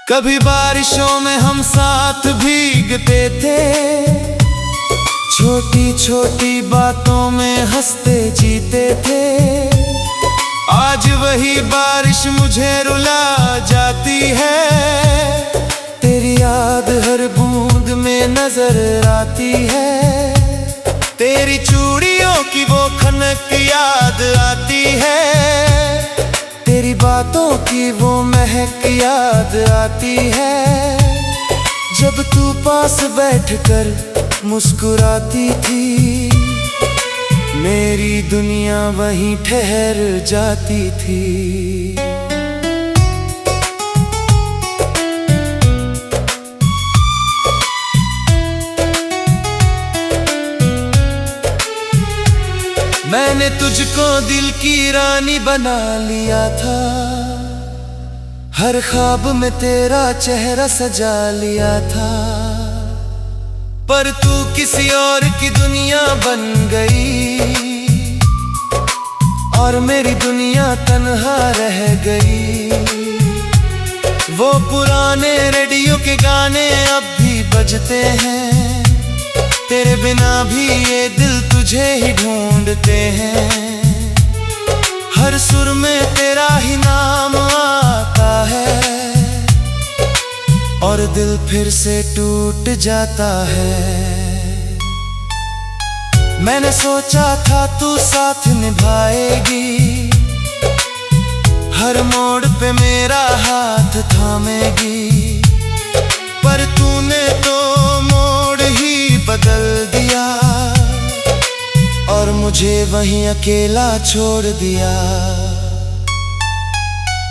कभी बारिशों में हम साथ भीगते थे, छोटी छोटी बातों में हंसते जीते थे। आज वही बारिश मुझे रुला जाती है, तेरी याद हर बूंद में नजर आती है। तेरी चूड़ियों की वो खनक याद आती है, तेरी बातों की वो महक याद आती है। जब तू पास बैठकर मुस्कुराती थी, मेरी दुनिया वहीं ठहर जाती थी। मैंने तुझको दिल की रानी बना लिया था, हर ख्वाब में तेरा चेहरा सजा लिया था। पर तू किसी और की दुनिया बन गई और मेरी दुनिया तन्हा रह गई। वो पुराने रेडियो के गाने अब भी बजते हैं, तेरे बिना भी ये दिल तुझे ही ढूंढते हैं। हर सुर में तेरा ही नाम आता है और दिल फिर से टूट जाता है। मैंने सोचा था तू साथ निभाएगी, हर मोड़ पे मेरा हाथ थामेगी। पर तूने तो मोड़ ही बदल दिया और मुझे वहीं अकेला छोड़ दिया।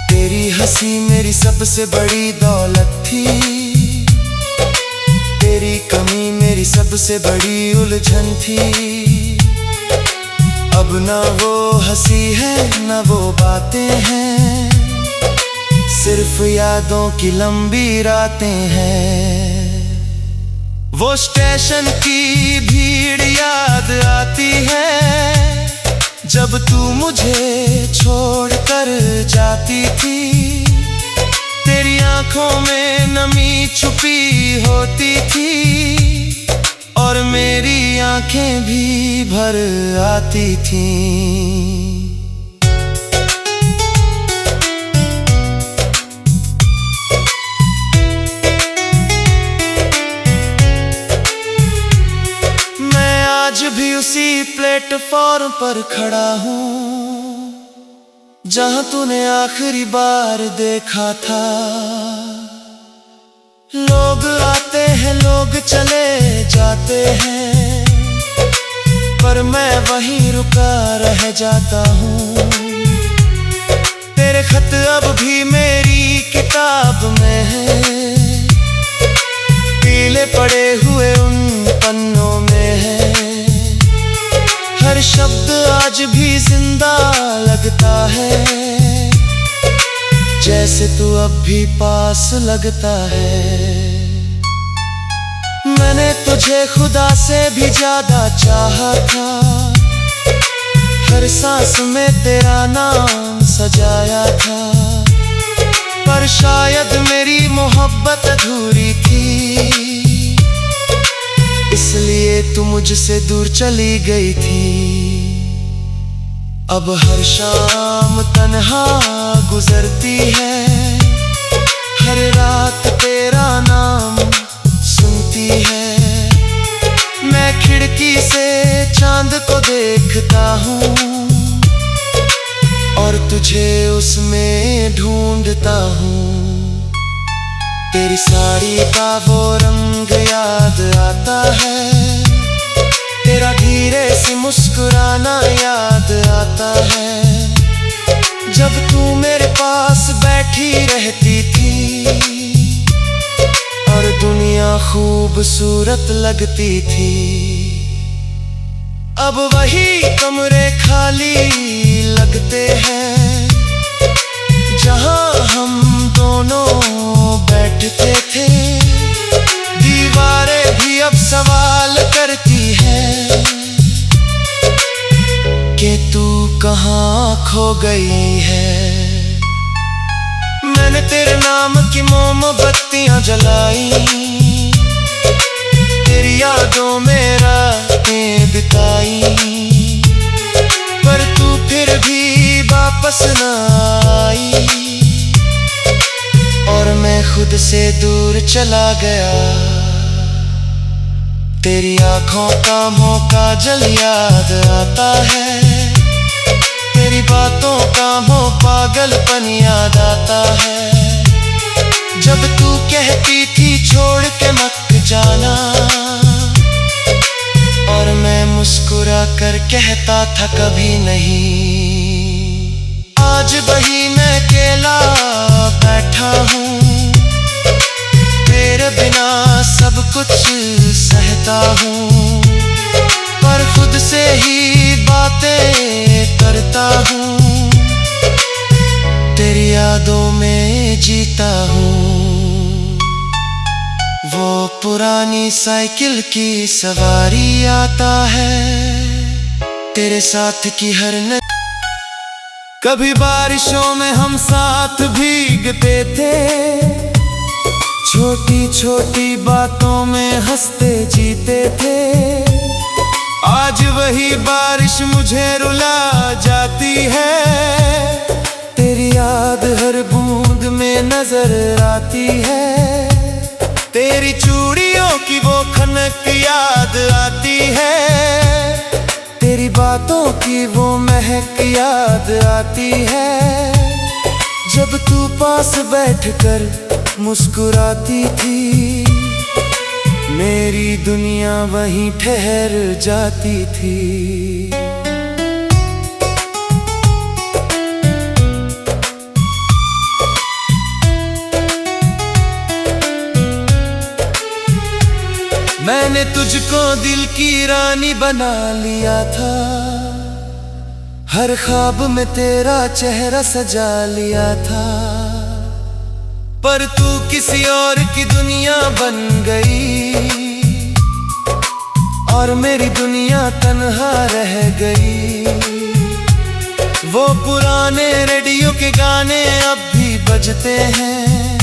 तेरी हंसी मेरी सबसे बड़ी दौलत थी, तेरी कमी मेरी सबसे बड़ी उलझन थी। अब ना वो हंसी है ना वो बातें हैं, सिर्फ यादों की लंबी रातें हैं। वो स्टेशन की भीड़ याद आती है, जब तू मुझे छोड़कर जाती थी। तेरी आंखों में नमी छुपी होती थी और मेरी आंखें भी भर आती थीं। आज भी उसी प्लेटफॉर्म पर खड़ा हूँ जहाँ तूने आखिरी बार देखा था। लोग आते हैं लोग चले जाते हैं, पर मैं वहीं रुका रह जाता हूँ। तेरे खत अब भी मेरी किताब में है, पीले पड़े हुए उन पन्नों में है। हर शब्द आज भी जिंदा लगता है, जैसे तू अब भी पास लगता है। मैंने तुझे खुदा से भी ज्यादा चाहा था, हर सांस में तेरा नाम सजाया था। पर शायद मेरी मोहब्बत अधूरी थी, इसलिए तू मुझसे दूर चली गई थी। अब हर शाम तन्हा गुजरती है, हर रात तेरा नाम सुनती है। मैं खिड़की से चांद को देखता हूँ और तुझे उसमें ढूंढता हूँ। तेरी साड़ी का वो रंग याद आता है, तेरा धीरे से मुस्कुराना याद आता है। जब तू मेरे पास बैठी रहती थी और दुनिया खूबसूरत लगती थी। अब वही कमरे खाली लगते हैं जहाँ हम दोनों बैठते थे। दीवारें भी अब सवाल करती है कि तू कहाँ खो गई है। मैंने तेरे नाम की मोमबत्तियां जलाई, तेरी यादों में रातें बिताई, पर तू फिर भी वापस न आई और मैं खुद से दूर चला गया। तेरी आंखों का मोका जल याद आता है, तेरी बातों का मोह पागलपन याद आता है। जब तू कहती थी छोड़ के मत जाना, और मैं मुस्कुरा कर कहता था कभी नहीं। आज वही मैं अकेला बैठा हूँ, तेरे बिना सब कुछ सहता हूँ, पर खुद से ही बातें करता हूँ, तेरी यादों में जीता हूँ। वो पुरानी साइकिल की सवारी आता है, तेरे साथ की हर न कभी बारिशों में हम साथ भीगते थे, छोटी छोटी बातों में हंसते जीते थे। आज वही बारिश मुझे रुला जाती है, तेरी याद हर बूंद में नजर आती है, तेरी चूड़ियों की वो खनक याद आती है, तेरी बातों की वो महक याद आती है। जब तू पास बैठकर मुस्कुराती थी, मेरी दुनिया वहीं ठहर जाती थी। मैंने तुझको दिल की रानी बना लिया था, हर ख्वाब में तेरा चेहरा सजा लिया था, पर तू किसी और की दुनिया बन गई और मेरी दुनिया तन्हा रह गई। वो पुराने रेडियो के गाने अब भी बजते हैं,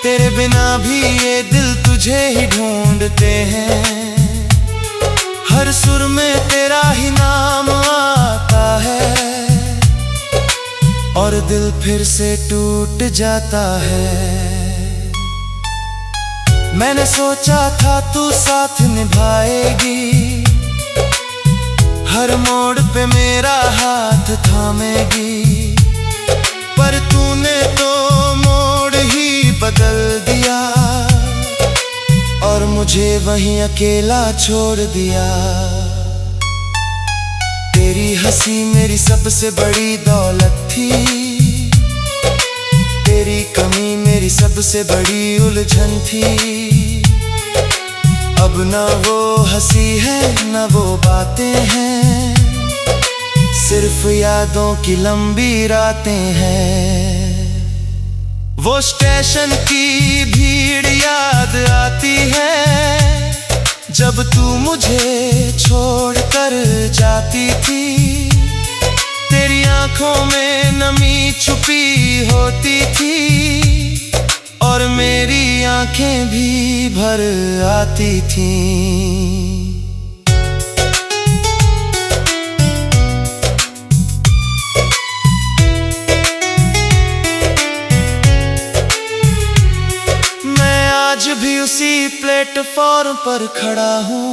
तेरे बिना भी ये दिल तुझे ही ढूंढते हैं। हर सुर में तेरा ही नाम आता है और दिल फिर से टूट जाता है। मैंने सोचा था तू साथ निभाएगी, हर मोड़ पे मेरा हाथ थामेगी, पर तूने तो मोड़ ही बदल दिया और मुझे वहीं अकेला छोड़ दिया। तेरी हंसी मेरी सबसे बड़ी दौलत थी, तेरी कमी मेरी सबसे बड़ी उलझन थी। अब ना वो हंसी है ना वो बातें हैं, सिर्फ यादों की लंबी रातें हैं। वो स्टेशन की भीड़ याद आती है, जब तू मुझे छोड़कर जाती थी। तेरी आंखों में नमी छुपी होती थी और मेरी आंखें भी भर आती थीं। आज भी उसी प्लेटफॉर्म पर खड़ा हूँ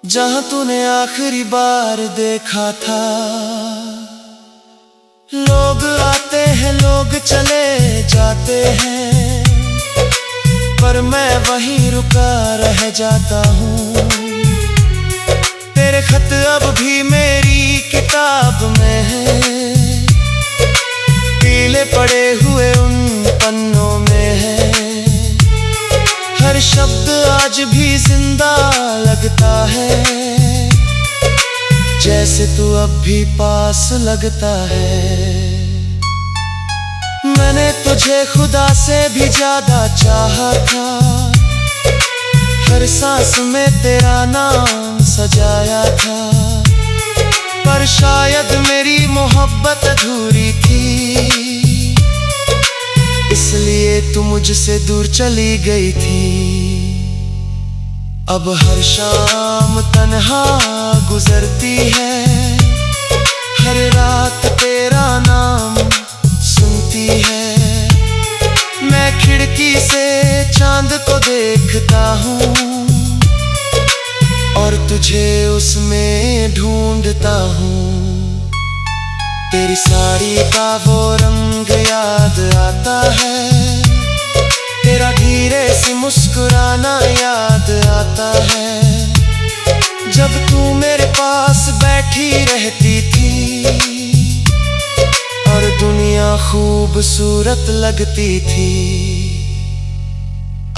जहाँ तूने आखिरी बार देखा था। लोग आते हैं लोग चले जाते हैं, पर मैं वहीं रुका रह जाता हूँ। तेरे खत अब भी मेरी किताब में है, पीले पड़े हुए उन पन्नों में है। हर शब्द आज भी जिंदा लगता है, जैसे तू अब भी पास लगता है। मैंने तुझे खुदा से भी ज्यादा चाहा था, हर सांस में तेरा नाम सजाया था, पर शायद मेरी मोहब्बत अधूरी थी तू मुझसे दूर चली गई थी। अब हर शाम तन्हा गुजरती है, हर रात तेरा नाम सुनती है। मैं खिड़की से चांद को देखता हूँ और तुझे उसमें ढूंढता हूँ। तेरी साड़ी का वो रंग याद आता है, तेरा धीरे से मुस्कुराना याद आता है। जब तू मेरे पास बैठी रहती थी और दुनिया खूबसूरत लगती थी।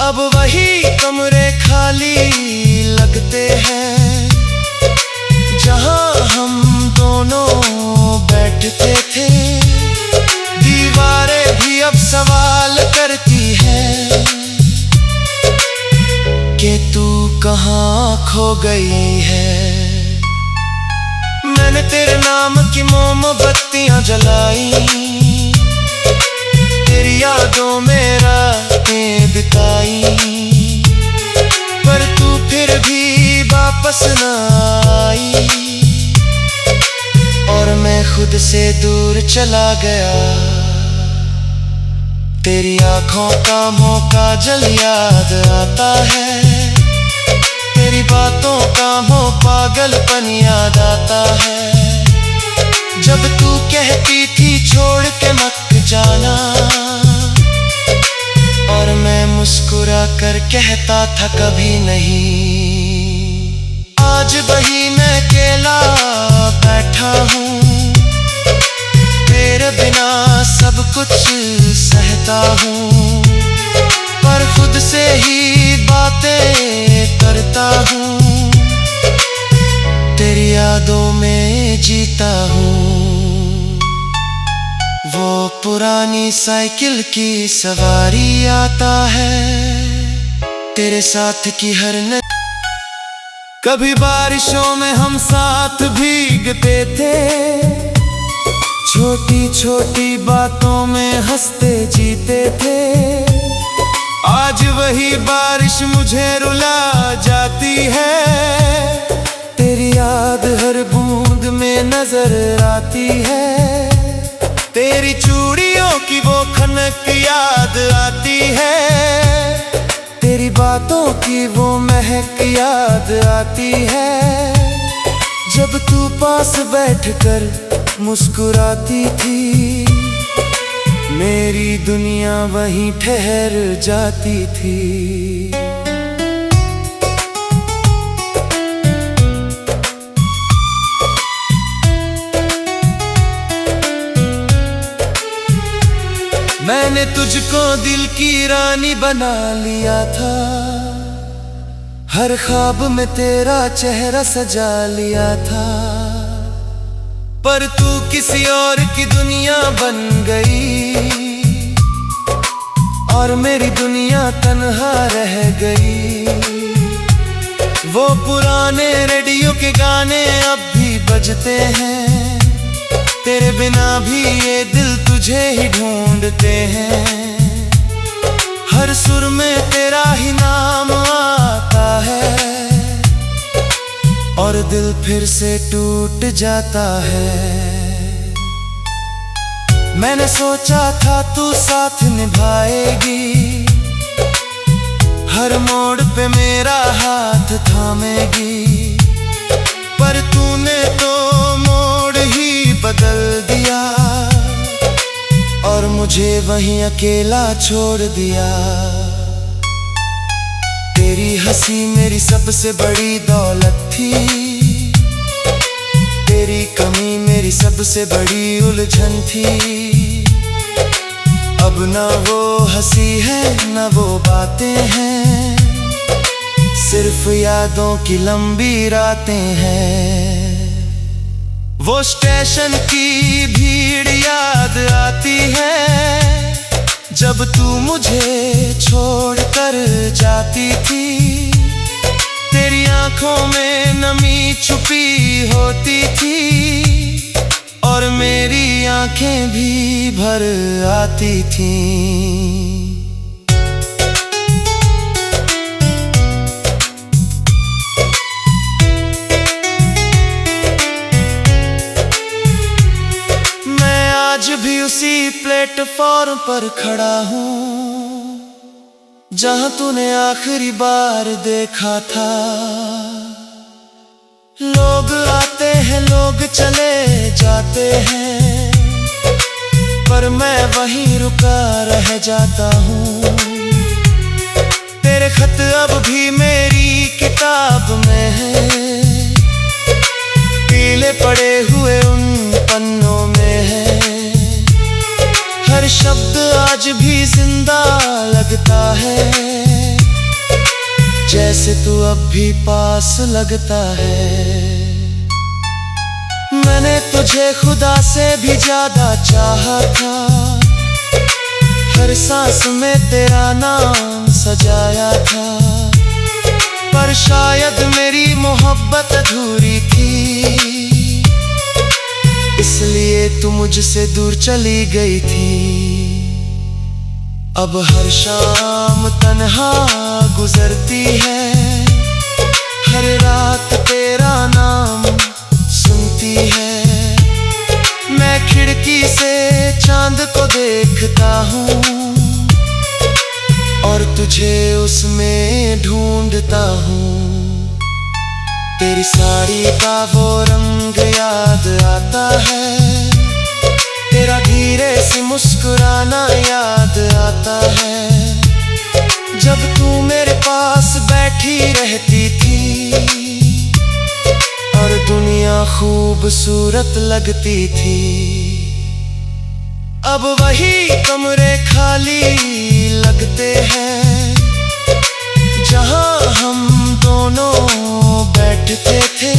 अब वही कमरे खाली लगते हैं जहां हम दोनों बैठते थे। दीवारें भी अब सवाल करती है कि तू कहाँ खो गई है। मैंने तेरे नाम की मोमबत्तियां जलाई, तेरी यादों में रातें बिताई, पर तू फिर भी वापस न आई और मैं खुद से दूर चला गया। तेरी आंखों का मौका जल याद आता है, तेरी बातों का मोह पागलपन याद आता है। जब तू कहती थी छोड़ के मत जाना और मैं मुस्कुरा कर कहता था कभी नहीं। आज वही मैं अकेला बैठा हूँ, तेरे बिना सब कुछ सहता हूँ, पर खुद से ही बातें करता हूँ। तेरी यादों में जीता हूँ। वो पुरानी साइकिल की सवारी आता है, तेरे साथ की हर न कभी बारिशों में हम साथ भीगते थे, छोटी छोटी बातों में हंसते जीते थे। आज वही बारिश मुझे रुला जाती है, तेरी याद हर बूंद में नजर आती है। तेरी चूड़ियों की वो खनक याद आती है, तेरी बातों की वो महक याद आती है। जब तू पास बैठकर मुस्कुराती थी, मेरी दुनिया वहीं ठहर जाती थी। मैंने तुझको दिल की रानी बना लिया था, हर ख्वाब में तेरा चेहरा सजा लिया था, पर तू किसी और की दुनिया बन गई और मेरी दुनिया तन्हा रह गई। वो पुराने रेडियो के गाने अब भी बजते हैं, तेरे बिना भी ये दिल तुझे ही ढूंढते हैं। हर सुर में तेरा ही नाम आता है और दिल फिर से टूट जाता है। मैंने सोचा था तू साथ निभाएगी, हर मोड़ पे मेरा हाथ थामेगी, पर तूने तो मोड़ ही बदल दिया और मुझे वहीं अकेला छोड़ दिया। तेरी हंसी मेरी सबसे बड़ी दौलत थी, तेरी कमी मेरी सबसे बड़ी उलझन थी। अब ना वो हंसी है ना वो बातें हैं, सिर्फ यादों की लंबी रातें हैं। वो स्टेशन की भीड़ याद आती है, जब तू मुझे छोड़कर जाती थी। तेरी आंखों में नमी छुपी होती थी और मेरी आंखें भी भर आती थीं। प्लेटफॉर्म पर खड़ा हूँ, जहाँ तूने आखिरी बार देखा था। लोग आते हैं, लोग चले जाते हैं, पर मैं वहीं रुका रह जाता हूँ। तेरे खत अब भी मेरी किताब में है, पीले पड़े हुए उन पन्नों में है। हर शब्द आज भी जिंदा लगता है, जैसे तू अब भी पास लगता है। मैंने तुझे खुदा से भी ज्यादा चाहा था, हर सांस में तेरा नाम सजाया था। पर शायद मेरी मोहब्बत अधूरी थी, इसलिए तू मुझसे दूर चली गई थी। अब हर शाम तन्हा गुजरती है, हर रात तेरा नाम सुनती है। मैं खिड़की से चांद को देखता हूँ, और तुझे उसमें ढूंढता हूँ। तेरी साड़ी का वो रंग याद आता है, तेरा धीरे से मुस्कुराना याद आता है। जब तू मेरे पास बैठी रहती थी, और दुनिया खूबसूरत लगती थी। अब वही कमरे खाली लगते हैं, जहां हम दोनों बैठते थे।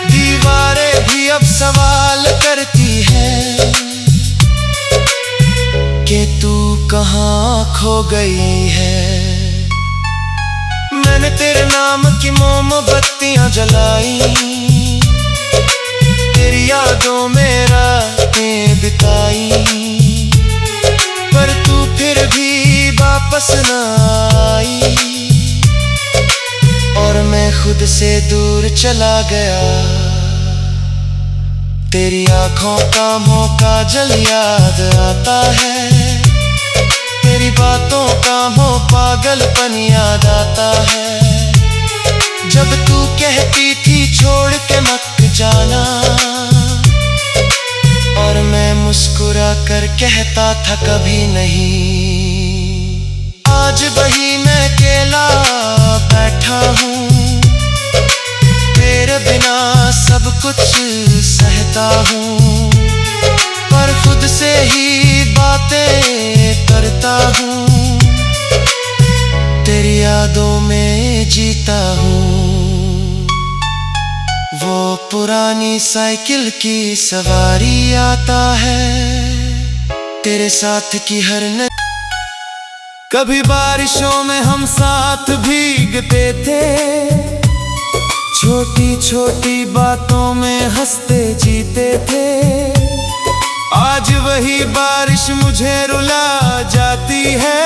दीवारें भी अब सवाल करती है कि तू कहाँ खो गई है। मैंने तेरे नाम की मोमबत्तियां जलाई, तेरी यादों में रातें बिताई, पर तू फिर भी वापस न आई, और मैं खुद से दूर चला गया। तेरी आंखों का मोका जल याद आता है, तेरी बातों का मोह पागलपन याद आता है। जब तू कहती थी छोड़ के मत जाना, और मैं मुस्कुरा कर कहता था कभी नहीं। आज वही मैं अकेला बैठा हूँ, तेरे बिना सब कुछ सहता हूँ, पर खुद से ही बातें करता हूँ। तेरी यादों में जीता हूँ। वो पुरानी साइकिल की सवारी आता है, तेरे साथ की हर न कभी बारिशों में हम साथ भीगते थे, छोटी छोटी बातों में हंसते जीते थे। आज वही बारिश मुझे रुला जाती है,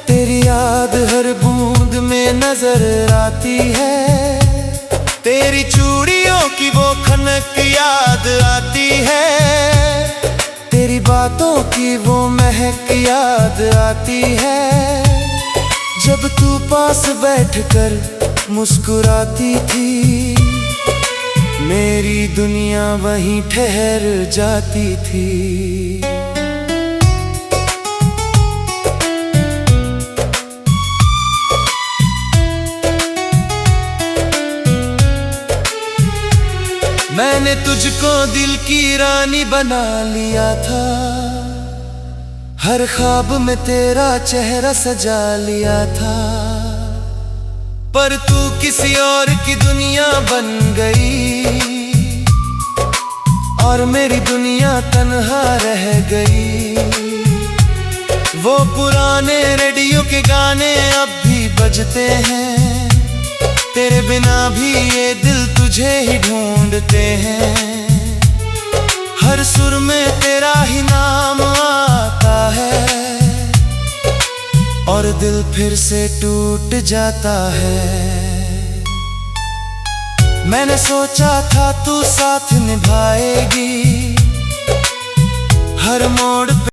तेरी याद हर बूंद में नजर आती है। तेरी चूड़ियों की वो खनक याद आती है, तेरी बातों की वो महक याद आती है। जब तू पास बैठकर मुस्कुराती थी, मेरी दुनिया वहीं ठहर जाती थी। मैंने तुझको दिल की रानी बना लिया था, हर ख्वाब में तेरा चेहरा सजा लिया था। पर तू किसी और की दुनिया बन गई, और मेरी दुनिया तन्हा रह गई। वो पुराने रेडियो के गाने अब भी बजते हैं, तेरे बिना भी ये दिल तुझे ही ढूंढते हैं। हर सुर में तेरा ही नाम आता है, और दिल फिर से टूट जाता है। मैंने सोचा था तू साथ निभाएगी, हर